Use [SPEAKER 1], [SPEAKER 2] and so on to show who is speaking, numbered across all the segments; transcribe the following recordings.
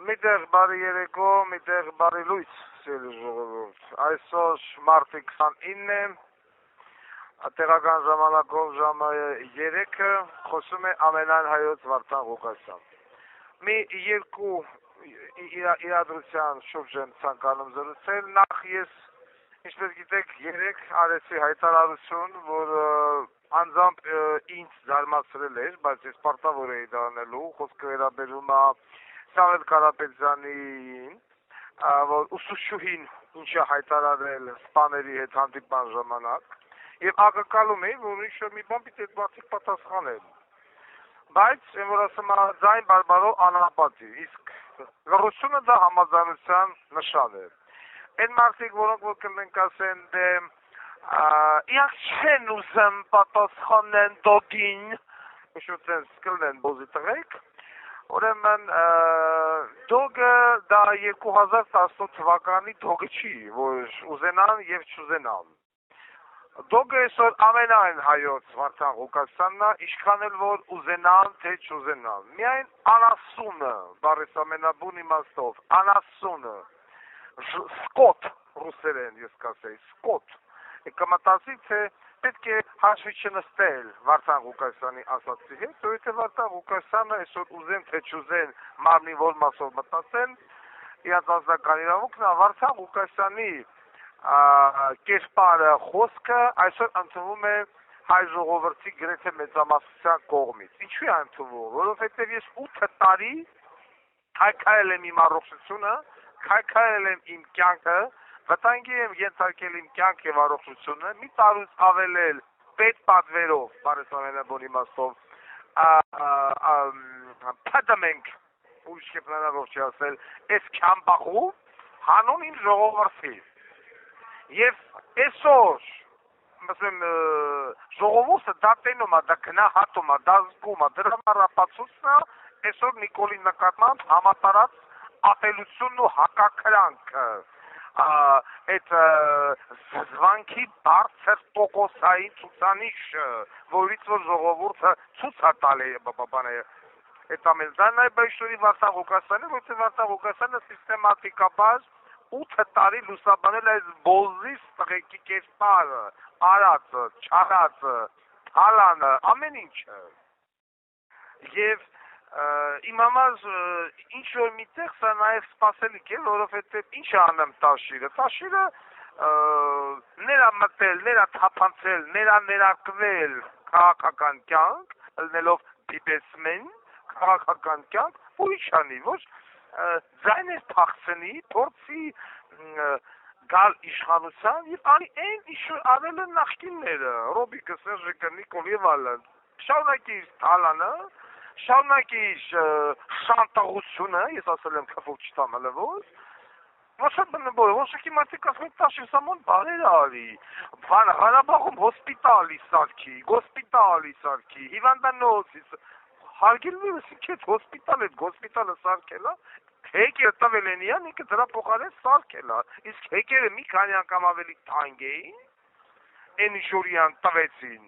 [SPEAKER 1] Միտեղ բարի երեկո, միտեղ բարի լույս, սիրելի ժողովուրդ։ Այսօր մարտի 29 է, տեղական ժամանակով ժամը 3-ը, խոսում է ամենայն հայոց Վարդան Ղուկասյան։ Մի երկու իրադրության շուրջ եմ ցանկանում զրուցել, նախ ես, ինչպես գիտեք, 3 արեցի հայտարարություն, որ անձամբ ինձ զարմացրել էր, բայց ես պարտավոր էի դա անելու, խոսքը վերաբերում է Սամվել Կարապետյանին, որ ուսուցչուհին ինչ է հայտարարել սպաների հետ հանդիպման ժամանակ, եւ ակնկալում էի, որ ինչ-որ մի բան պիտի այդ մարդիկ պատասխանեն։ Բայց որ ասում եմ, ձայն բարբարով անապատի, իսկ լռությունը դա համաձայնության նշան է։ Այդ մարդիկ, որոնք որ կլինենք ասեն, իրանք չեն ուզում պատասխանեն դոգին, շուտենց կլինեն բոզի տղեկ, ուրեմն դոգը դա 2018 թվականի դոգը չի, որ ուզենան եւ չուզենան։ Դոգը այսօր ամենայն հայոց Վարդան Ղուկասյանն է, ինչքան էլ որ ուզենան թե չուզենան։ Միայն անասունը, բառիս ամենաբուն իմաստով, անասունը, սկոտ ռուսերեն ես կասեի, սկոտ, կմտածի, թե պետք է հաշվի չնստել Վարդան Ղուկասյանի ասացի հետ, որովհետև Վարդան Ղուկասյանը այսօր ուզեն թե չուզեն մարմնի որ մասով մտածեն, իրաց անձնական իրավունքն է, Վարդան Ղուկասյանի կերպարը խոսքը այսօր ընդունվում է հայ ժողովրդի գրեթե մեծամասնության կողմից։ Ինչու է ընդունվում, որովհետև ես 8 տարի քայքայել եմ իմ առողջությունը, քայքայել եմ իմ կյանքը, վտանգի եմ ենթարկել իմ կյանք եւ առողջությունը, մի տարուց ավելել պետ պատվերով, բառս ամենաբուն իմաստով, փդմենք, ուրիշ կեպնանալով չի ասել, այս քամբախու հանուն իմ ժողովրդի։ Եվ այսօր, ասեմ, ժողովուրդը դա տենում է, դա գնահատում է, դա զգում է, դրա ապացույցն է այսօր Նիկոլի նկատմամբ համատարած ատելությունն ու հակակրանքը, այդ զվանքի բարձր տոկոսային ցուցանիշը, որից որ ժողովուրդը ցույց է տալի այդ ամեն դա նայ բայշորի Վարդան Ղուկասյանը, որտեղ Վարդան Ղուկասյանը սիստեմատիկաբար 8 տարի լուսաբանել այս բոզի տղեկի կերպարը, արածը, չարածը, թալանը, ամեն ինչը։ Եվ իմ համար ինչ որ միտեղ սա նաև սպասելիք է, որովհետև ինչ անեմ Տաշիրը, Տաշիրը ներ մտել, ներ թափանցել, ներարկվել քաղաքական կյանք, ելնելով բիբեսմեն, քաղաքական կյանք, որ ինչ անի, որ ձայներ թաքցնի, փորձի գալ իշխանության եւ անի այն ինչ որ արել են նախկինները, Ռոբիկը, Սերժիկը, Նիկոլ եւ այլն, շարունակի իր թալանը, շարունակի շանտաղությունը, ես ասել եմ քֆուկ չտամ հլվոz, ոչակի մարդիկ ասում են Տաշիր սամոն բարեր արի, Ղարաբաղում հոսպիտալի սարքի, գոսպիտալի սարքի, հիվանդանոցի, հարգելուս ինչ է հոսպիտալը սարքելա, հեկերը տվել են իրան, ինքը դրա փոխարեն սարքելա, իսկ հեկերը մի քանի անգամ ավելի թանկ էին, այն ինչ որ իրան տվեցին,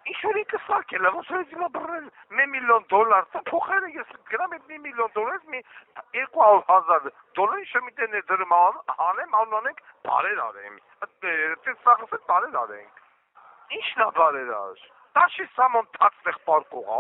[SPEAKER 1] ինչ որ ինքը սարքելա, ոնց որ հիմա բռնել $1 միլիոն, փոխարեն ես գրամ այդ $1 միլիոն, մի $200,000, ինչ որ միտեղ ներդրում անեմ, անենք բարեր արեմ, այդպես սաղս էլ բարեր արենք, ինչն է բարեր ար, Տաշիր սամոն թացտեղ պարկող,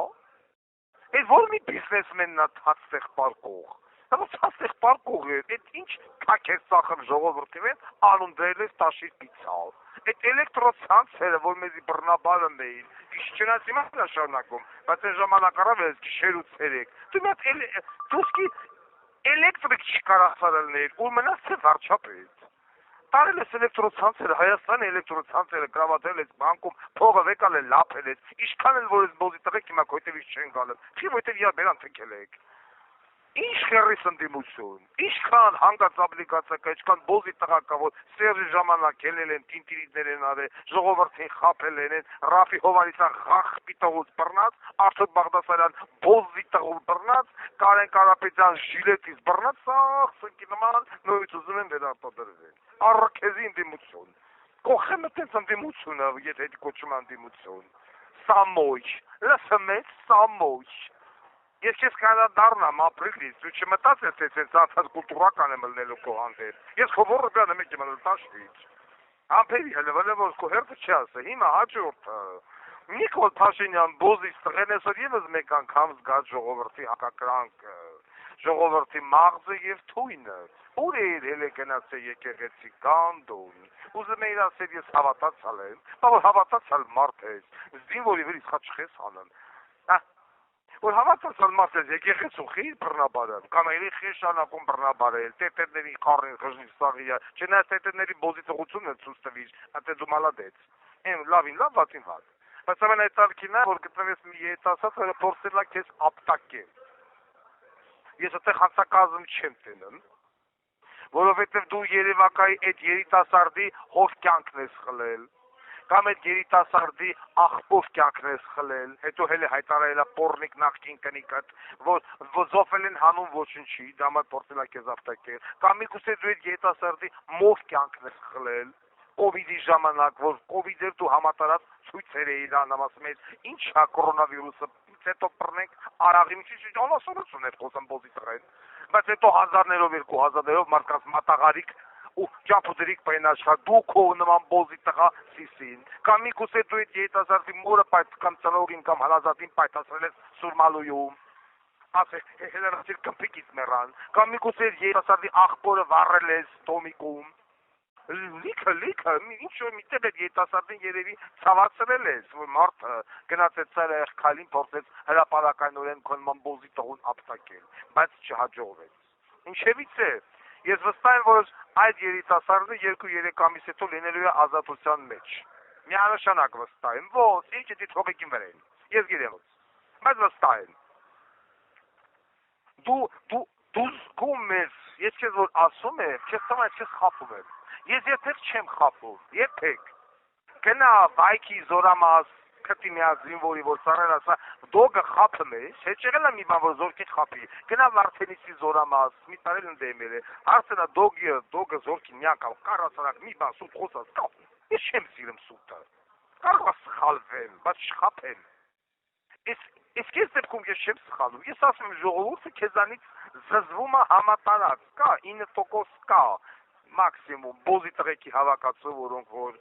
[SPEAKER 1] այդ որ մի բիզնեսմենն է թացտեղ պարկող, թացտեղ պարկող է, այդ ինչ կակ է սախր ժողովրդի հետ, անուն դրել ես Տաշիր պիցալ, այդ էլեկտրոցանցերը, որ մեզի բռնաբարում էին, գիշերած հիմա նա շարունակում, բայց այն ժամանակ առավ ես գիշերուց 3, դու մի հատ դուսկի էլեկտրիկ չկարացար ելներ, ու մնաց թե վարչապետ, տարել ես էլեկտրոցանցերը, Հայաստանի էլեկտրոցանցերը գրավատել ես բանկում, փողը վեկալ է լապել ես, ինչքան էլ որ ես բոզի տղեկ հիմա քոյտևից չեն գալել, չի որտեվ իա բերան թքել եք, ինչ խերիս ընդդիմություն, ինչքան հանգած աբլիկացիա կա, ինչքան բոզի տղա կա, որ Սերժի ժամանակ ելել են, տինտիրիդներ են արել, ժողովրդին խաբել են, Ռաֆի Հովհաննիսյան ղախ պիտողուց բռնած, Արթուր Բաղդասարյան բոզի տղուց բռնած, Կարեն Կարապետյան ժիլետից բռնած, սաղ սնկի նման նորից ուզում են վերարտադրվել, առաքեզի ընդդիմություն, կողեմ տենց ընդդիմությունը, եթե կոչում ընդդիմություն, Սամոյ, լսմեց Սամոյ, Ես քեզ կանադառնամ ապրիլից, դու չմտածես, թե ցենց անցած կուլտուրական եմ ելնելու քո հանդեպ։ Ես քո ողորմյանը մեկ եմ տաշվից։ Ամփերի հələ որ քո հերթը չասը, հիմա հաջորդը։ Նիկոլ Փաշինյան բոզից տղեն այսօր եւս մեկ անգամ զգաց ժողովրդի հակակրանքը, ժողովրդի մաղձը եւ թույնը։ Ուր է հելը գնացել եկեղեցի Գանդոն։ Ուզում էի ասել ես հավատացալ եմ, բայց հավատացալ մարդ ես։ Զինվորի վրից խաչխես անեն։ Որ հավատացալ մարդ ես եկեղեցու խիր բռնաբարել, կամ էլի խեշանակում բռնաբարել, տետերների խառին խժնի սաղիա, չնայած տետերների բոզի տղությունն է ցույց տվիր, ատե դու մալադեց։ Եմ լավին լավ, վատին վատ։ Բայց ամեն այդ արկին է, որ գտնվես մի երիտասարդ, որ փորձելա քեզ ապտակել։ Ես այդտեղ հանցակազմ չեմ տենում, որովհետև դու Երևակայի այդ երիտասարդի հոր կյանքն ես խլել, կամ այդ երիտասարդի աղբոր կյանքն ես խլել, հետո հենց հայտարարելա պորնիկ նախկին կնիկդ, որ զոհվել են հանուն ոչնչի, դա մատ փորձելա քեզ ապտակել, կամ միգուցե դու այդ երիտասարդի մոր կյանքն ես խլել, կովիդի ժամանակ, որ կովիդը դու համատարած ցույցեր էիր անում, ասում ես, ինչ է կորոնավիրուսը, հետո բռնենք արաղի միջի ոնասորություն էր խոսում բոզի տղեն, բայց հետո հազարներով 2000-ներով մարդկանց մատաղարիկ ու ճապուդրիկ պայն աշխատ դու քո նման բոզի տղա սիսին, կամ միգուցե դու այդ երիտասարդի մորը պայթ կամ ծնողին կամ հալազատին պայթացրել ես Սուրմալույում, ասես հելերացիր կմպիկից մեռան, կամ միգուցե երիտասարդի աղբորը վառել ես Տոմիկում, լիքը, ինչ-որ միտեղ այդ երիտասարդին երևի ցավացրել ես, որ մարդը գնաց այդ ծայրահեղ քայլին փորձեց հրապարակայնորեն քո նման բոզի տղուն ապտակել, բայց չհաջողվեց։ Ինչևից է, ես վստահ եմ, որ այդ երիտասարդը 2-3 ամիս հետո լինելու է ազատության մեջ։ Միանշանակ վստահ եմ, ոչ, ինչ է թողիկին վրան։ Ես գիտեմ, բայց վստահ եմ։ Դու զգում ես, ես քեզ որ ասում եմ, քեզ թվում է քեզ խաբում եմ։ Ես երբեք չեմ խաբում, երբեք։ Գնա վայքի զորամաս, քտի միած զինվորի որ ծառեր ասա, դոգը խաբում ես, հետ եղել է մի բան որ զորքի խաբի։ Գնա Վարդենիսի զորամաս, մի տարել ընդդեմել է։ Հարցնա դոգը զորքի մի անգամ կարասարակ մի բան սուտ խոսած կա։ Ես չեմ սիրում սուտը։ Կարող է սխալվեմ, բայց չխաբեմ։ Իսկ ես դեպքում ես չեմ սխալում։ Ես ասում եմ ժողովուրդը քեզանից զզվում է համատարած, կա 9% կա մաքսիմում բոզի տղեկի հավաքածու, որոնք որ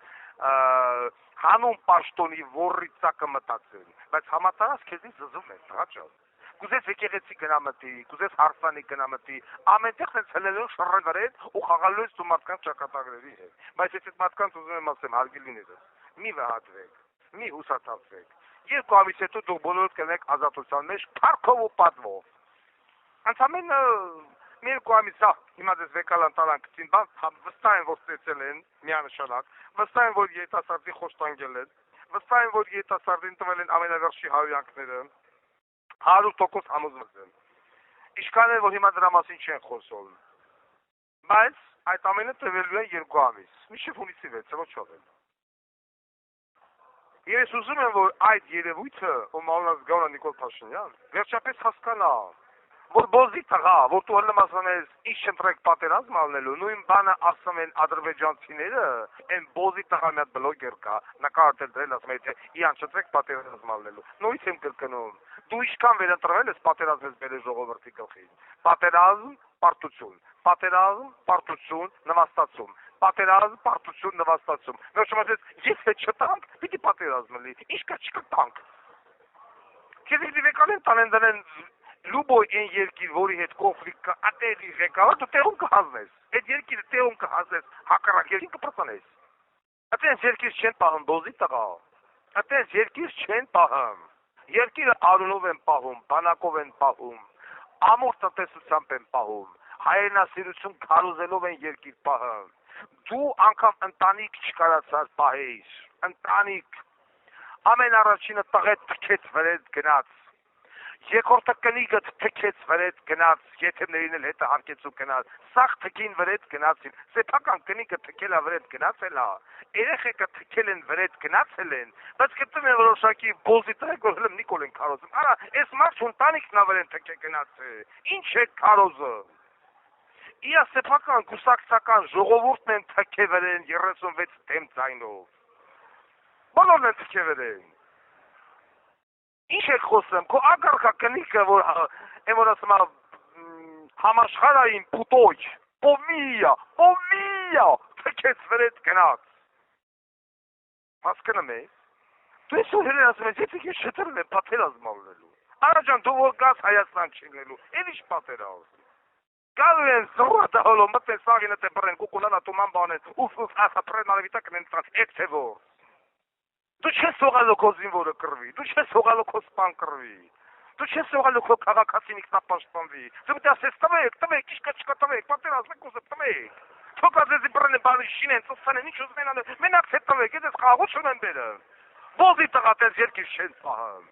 [SPEAKER 1] հանուն պաշտոնի ոռի ծակը մտածեն, բայց համատարած քեզից զզում են, տղաճան։ Կուզես եկեղեցի գնամտի, կուզես հարսանի գնամտի, ամենտեղ sense հլելով շռել վրեն ու խաղալու ես դու մարդկանց ճակատագրերի հետ։ Բայց ես այդ մարդկանց ուզում եմ ասեմ, հարգելիներս, մի վհատվեք, մի հուսացածվեք։ 2 ամիս հետո դուք բոլորդ կնեք ազատության մեջ փառքով ու պատվով։ Ընդամենը մի 2 ամիս հիմա դες վեկալան տարան կցին բան, վստահ եմ որ ստեցել են միանշանակ, վստահ եմ որ երիտասարդի խոշտանգել են, վստահ եմ որ երիտասարդին տվել են ամենավերջի հավյանքները, 100% համոզված եմ։ Ինչքան է որ հիմա դրա մասին չեն խոսում։ Բայց այդ ամենը տևելու է 2 ամիս, մինչև հունիսի 6-ը ոչ չողել։ Ես ուզում եմ որ այդ երևույթը, ում անունը Գաուրա Նիկոլ Փաշինյան, վերջապես հասկանա, որ բոզի տղա, որ դու հլում ասում ես, ինչ չընտրեք պատերազմ անելու, նույն բանը ասում են ադրբեջանցիները, այն բոզի տղա մի հատ բլոգեր կա, նկարել դրել ասում է, թե իան չընտրեք պատերազմ անելու, նույնիսկ եմ կրկնում, դու ինչքան վերընտրվել ես պատերազմ ես բերել ժողովրդի գլխին, պատերազմ, պարտություն, պատերազմ, պարտություն, նվաստացում, պատերազմ, պարտություն, նվաստացում, վերջում ասես, ես հետ չտանք, պիտի պատերազմ լինի, ինչ կա չկա տանք, քեզ իդի վեկալեն տանեն դնեն լուբոյ այն երկիր, որի հետ կոնֆլիկտ կա, ատերի ղեկավար, դու տեղում կհազնես, այդ երկիրը տեղում կհազնես, հակառակ երկին կպրծանես, այդպես երկիր չեն պահում բոզի տղա, այդպես երկիր չեն պահում, երկիրը արունով են պահում, բանակով են պահում, ամուր տնտեսությամբ են պահում, հայրենասիրություն քարոզելով են երկիր պահում, դու անգամ ընտանիք չկարացար պահեիր, ընտանիք, ամեն առաջինը տղետ թքեց վրետ գնաց, երկրորդը կնիկդ թքեց վրետ գնաց, եթերներին էլ հետը հարկեց ու գնաց, սաղ թքին վրետ գնացին, սեփական կնիկը թքելա վրետ գնացել է, երեխեքը թքել են վրետ գնացել են, բայց գտնում են որոշակի բոզի տղեկ, որ հլում Նիկոլ են քարոզում, արա, այս մարդ ընտանիքն է վրեն թքե գնացել, ինչ է քարոզը, իա սեփական կուսակցական ժողովուրդն են թքե վրեն 36 դեմ ձայնով, բոլորն են թքե վրեն, Ինչ եք խոսում, քո ագարքա կնիկը, որ որ ասում է համաշխարհային պուտոյ, պոմիա, թքեց վրետ գնաց։ Հասկանում ես։ Դու ես հորել ասում ես, եթե ես շտրել եմ պատերազմ անելու։ Արաջան դու որ գաս Հայաստան չգնելու, էլ ինչ պատերազմ։ Գալու են զորը հոլո մտել սաղինը թե բրեն կուկունանա տուման բանեն, ուֆ ասապրեն արևիտա կնենցած, էդ թե որ։ Դու չես սողալու քո զինվորը կռվի, դու չես սողալու քո սպան կռվի, դու չես սողալու քո քաղաքացին ինքնապաշտպանվի, դու պետք է ասես տվեք, ճիշտ չկա տվեք, պատերազմ եք ուզում տվեք։ Թոքազեզի բրեն բանի շինեն, ծուսանեն, ինչ ուզում են անել, մենակ թե տվեք, ես խաղաղություն եմ բերում։ Ոզի տղատես երկիր շեն սահում։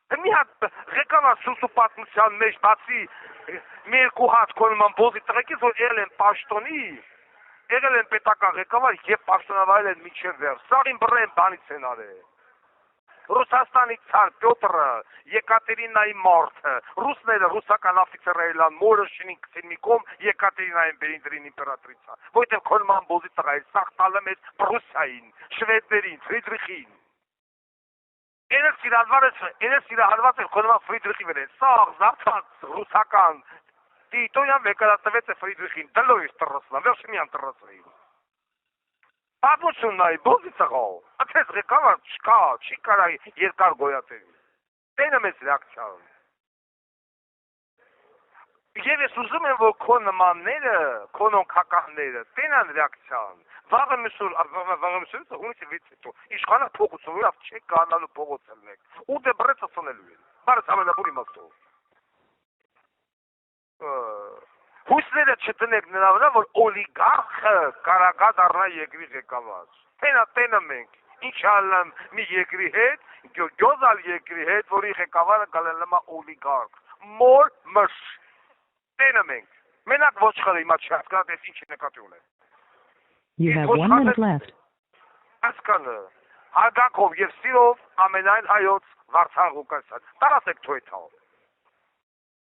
[SPEAKER 1] Մի հատ ղեկավար սուսու պատմության մեջ բացի մի երկու հատ կոնման ոզի տղեկից, որ եղել են պաշտոնի, եղել են պետական ղեկավար և պաշտոնավարել են մինչև վերջ, սաղին բռեն բանից են արել։ Ռուսաստանի ցար Պյոտրը, Եկատերինայի մարդը, ռուսները ռուսական աֆիցերայլան մորը շինին կցին մի կողմ Եկատերինային բերին դրին իմպերատրիցա, որտեղ կոնման ոզի տղայի սաղ տալը մեծ Պրուսիային, շվեդներին, Ֆրիդրիխին։ Էնես իրահարված էր կոնման Ֆրիդրիխի վեր է, սաղ զարդած ռուսական տիտոյան վեկարատվեց է Ֆրիդրիխին, դլով իր տրրսնա, վերջը միան տրրսրին։ Պատմությունն այ, բոզի ծղավ, ատես ղեկավար չկա, չի կարա երկար գոյատերի, տենը մեզ ռեակցիան։ Եվ ես ուզում եմ, որ քո նմանները, քո նոնքականները, տենան ռեակցիան, վաղը միսուրից հունիսի վից հետո, իշխանը փողոցով իրավ չեք կանալու փողոցել եք, ու դե բրեցը սնելու են, բարս ամենապուր իմաստով։ Հույսները չտնեք նրա վրա, որ օլիգարխը կարագա դառնա երկրի ղեկավար։ Տենը մենք, ինչ ալնեմ մի երկրի հետ, գյոզալ երկրի հետ, որի ղեկավարը գալենլմա օլիգարխ, մոր մշ։ Տենը մենք, մենակ ոչխարը իմա չհասկանա, տես ինչի նկատի ունեն։
[SPEAKER 2] You have 1 minute left.
[SPEAKER 1] Հասկանը, հարգանքով և սիրով ամենայն հայոց Վարդան Ղուկասյան, տարասեք թոյթալ։